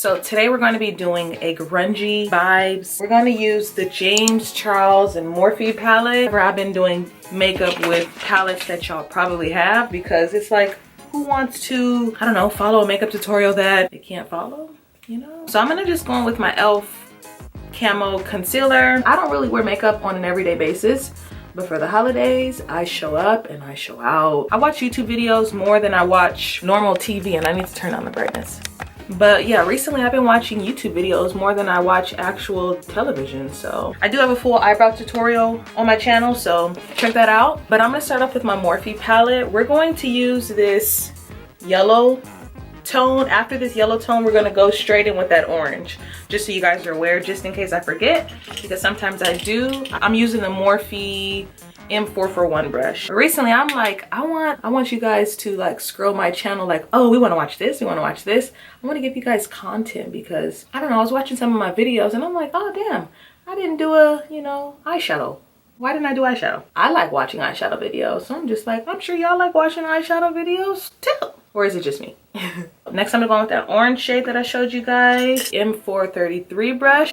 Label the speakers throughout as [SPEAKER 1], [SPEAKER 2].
[SPEAKER 1] So today we're going to be doing a grungy vibes. We're going to use the James Charles and Morphe palette. I've been doing makeup with palettes that y'all probably have, because it's like, who wants to, I don't know, follow a makeup tutorial that they can't follow, you know? So I'm gonna just go in with my e.l.f. camo concealer. I don't really wear makeup on an everyday basis, but for the holidays, I show up and I show out. I watch YouTube videos more than I watch normal TV, and I need to turn on the brightness. But yeah, recently I've been watching YouTube videos more than I watch actual television. So I do have a full eyebrow tutorial on my channel, so check that out. But I'm gonna start off with my Morphe palette. We're going to use this yellow tone. After this yellow tone, we're gonna go straight in with that orange, just so you guys are aware, just in case I forget, because sometimes I do. I'm using the Morphe M441 brush. Recently I'm like, I want you guys to like scroll my channel like, oh, we want to watch this, we want to watch this. I want to give you guys content, because I don't know, I was watching some of my videos and I'm like, oh damn, I didn't do a, you know, eyeshadow. Why didn't I do eyeshadow? I like watching eyeshadow videos, so I'm just like, I'm sure y'all like watching eyeshadow videos too. Or is it just me? Next I'm gonna go with that orange shade that I showed you guys, M433 brush.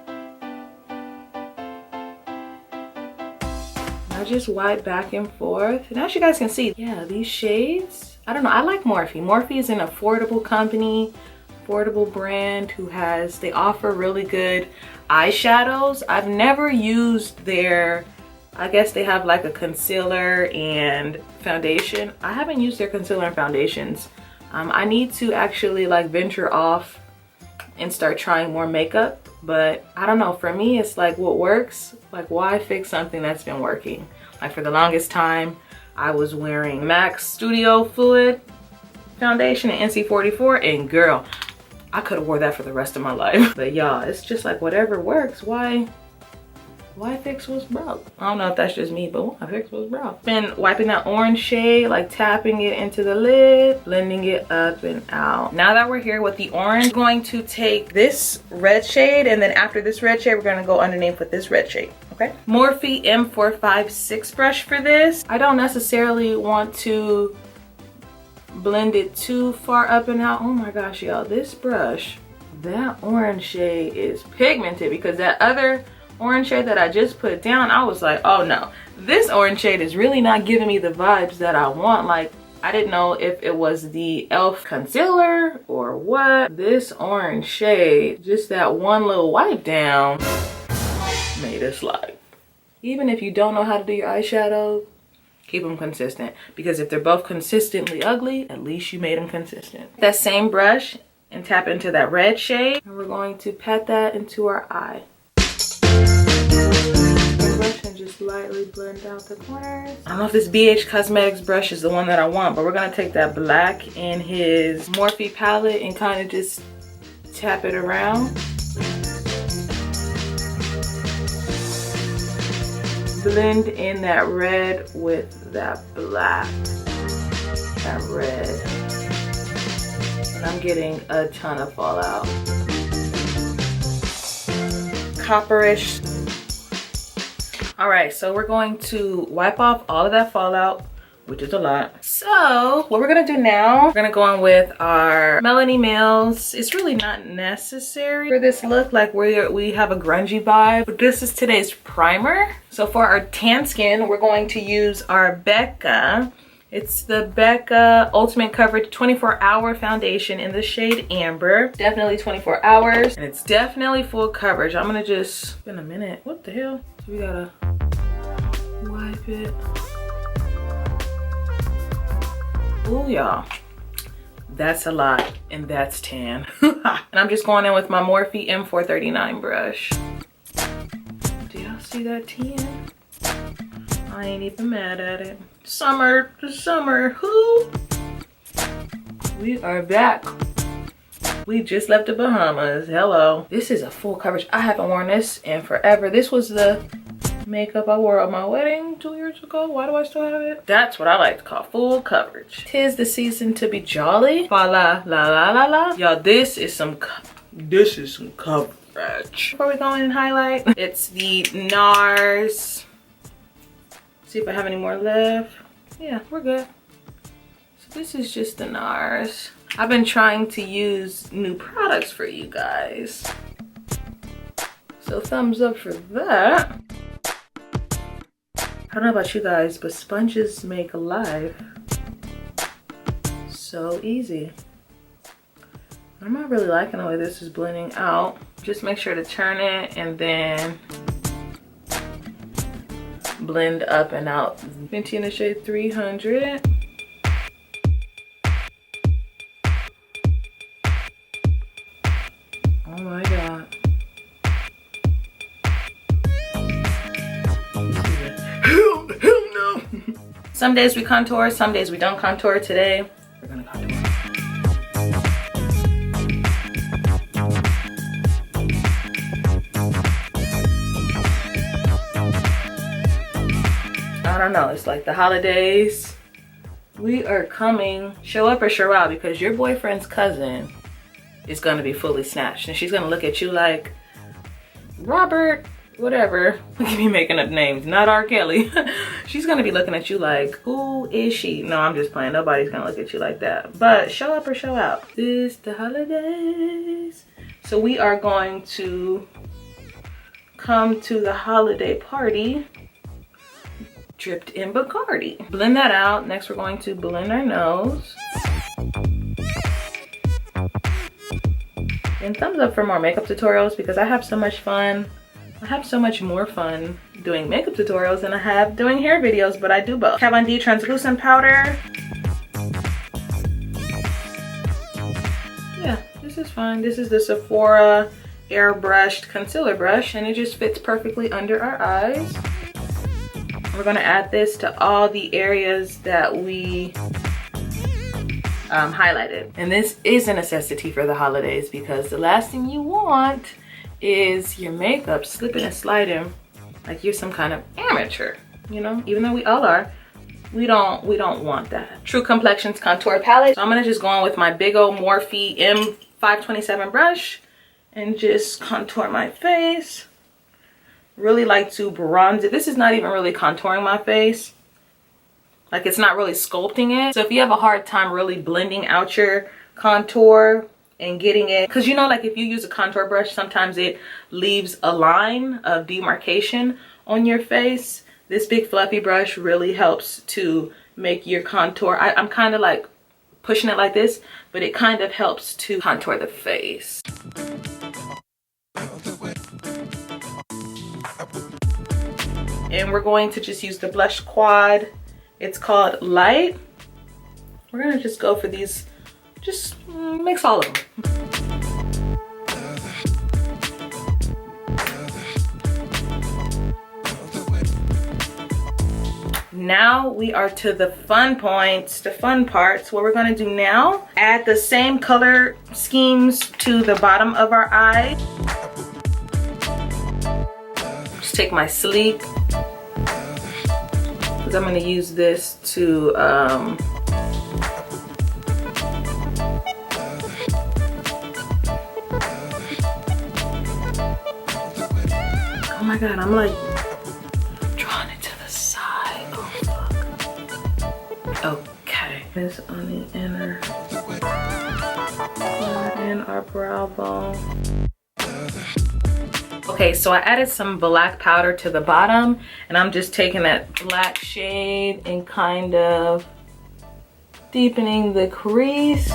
[SPEAKER 1] I just wipe back and forth, and as you guys can see, yeah, these shades, I don't know, I like Morphe. Morphe is an affordable company, affordable brand who they offer really good eyeshadows. I've never used their, I guess they have like a concealer and foundation. I haven't used their concealer and foundations. I need to actually like venture off and start trying more makeup, but I don't know, for me it's like, what works, like why fix something that's been working? Like for the longest time I was wearing MAC Studio Fluid foundation and NC44, and girl, I could have wore that for the rest of my life. But y'all, it's just like whatever works, why fix what's broke? I don't know if that's just me, but why fix what's broke? Been wiping that orange shade, like tapping it into the lid, blending it up and out. Now that we're here with the orange, I'm going to take this red shade, and then after this red shade, we're gonna go underneath with this red shade, okay? Morphe M456 brush for this. I don't necessarily want to blend it too far up and out. Oh my gosh, y'all, this brush, that orange shade is pigmented, because that other orange shade that I just put down, I was like, oh no, this orange shade is really not giving me the vibes that I want. Like, I didn't know if it was the e.l.f. concealer or what. This orange shade, just that one little wipe down made it slide. Even if you don't know how to do your eyeshadow, keep them consistent, because if they're both consistently ugly, at least you made them consistent. That same brush, and tap into that red shade, and we're going to pat that into our eye. Brush and just lightly blend out the corners. I don't know if this BH Cosmetics brush is the one that I want, but we're gonna take that black in his Morphe palette and kind of just tap it around. Blend in that red with that black, that red. And I'm getting a ton of fallout. Copperish. All right, so we're going to wipe off all of that fallout, which is a lot. So what we're gonna do now, we're gonna go in with our Melanie Mills. It's really not necessary for this look, like we have a grungy vibe, but this is today's primer. So for our tan skin, we're going to use our Becca. It's the Becca Ultimate Coverage 24-Hour Foundation in the shade Amber. Definitely 24 hours, and it's definitely full coverage. I'm gonna just spend a minute. What the hell? So we gotta wipe it. Oh y'all, that's a lot, and that's tan. And I'm just going in with my Morphe M439 brush. Do y'all see that tan? I ain't even mad at it. Summer to summer, who? We are back. We just left the Bahamas. Hello. This is a full coverage. I haven't worn this in forever. This was the makeup I wore at my wedding 2 years ago. Why do I still have it? That's what I like to call full coverage. 'Tis the season to be jolly. Fa la la la la la. Y'all, this is some coverage. Before we go in and highlight, it's the NARS. See if I have any more left. Yeah, we're good. So this is just the NARS. I've been trying to use new products for you guys. So thumbs up for that. I don't know about you guys, but sponges make life so easy. I'm not really liking the way this is blending out. Just make sure to turn it and then blend up and out. Fenty in the shade 300. Oh my God. Hell no. Some days we contour, some days we don't contour. Today, we're gonna contour. I don't know, it's like the holidays. We are coming, show up or show out, because your boyfriend's cousin is gonna be fully snatched and she's gonna look at you like, Robert, whatever. Look at me making up names, not R. Kelly. She's gonna be looking at you like, who is she? No, I'm just playing. Nobody's gonna look at you like that. But show up or show out. It's the holidays. So we are going to come to the holiday party dripped in Bacardi. Blend that out. Next, we're going to blend our nose. And thumbs up for more makeup tutorials, because I have so much fun. I have so much more fun doing makeup tutorials than I have doing hair videos, but I do both. Kat Von D translucent powder. Yeah, this is fun. This is the Sephora airbrushed concealer brush, and it just fits perfectly under our eyes. We're gonna add this to all the areas that we highlighted. And this is a necessity for the holidays, because the last thing you want is your makeup slipping and sliding like you're some kind of amateur, you know? Even though we all are, we don't want that. True Complexions contour palette. So I'm gonna just go on with my big old Morphe M527 brush and just contour my face. Really like to bronze it. This is not even really contouring my face. Like, it's not really sculpting it. So if you have a hard time really blending out your contour and getting it, because you know, like if you use a contour brush, sometimes it leaves a line of demarcation on your face. This big fluffy brush really helps to make your contour. I'm kind of like pushing it like this, but it kind of helps to contour the face. And we're going to just use the blush quad. It's called Light. We're gonna just go for these, just mix all of them. Now we are to the fun points, the fun parts. What we're gonna do now, add the same color schemes to the bottom of our eye. Just take my sleek, because I'm going to use this to oh my God, I'm like drawing it to the side. Oh fuck. Okay, this on the inner and our brow bone. Okay, so I added some black powder to the bottom, and I'm just taking that black shade and kind of deepening the crease.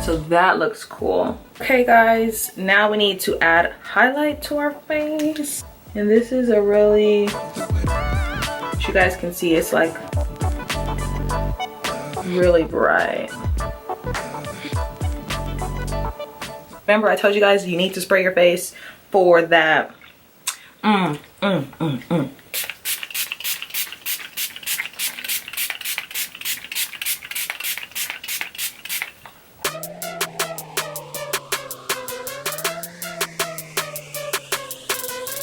[SPEAKER 1] So that looks cool. Okay guys, now we need to add highlight to our face. And this is a really, as you guys can see, it's like really bright. Remember, I told you guys you need to spray your face for that.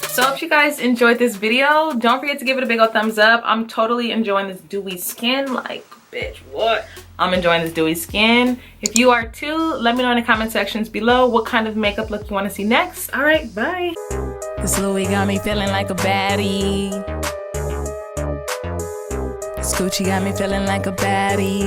[SPEAKER 1] So if you guys enjoyed this video, don't forget to give it a big old thumbs up. I'm totally enjoying this dewy skin. Like, bitch, what? I'm enjoying this dewy skin. If you are too, let me know in the comment sections below what kind of makeup look you want to see next. All right, bye.
[SPEAKER 2] This Louis got me feeling like a baddie. Scoochie got me feeling like a baddie.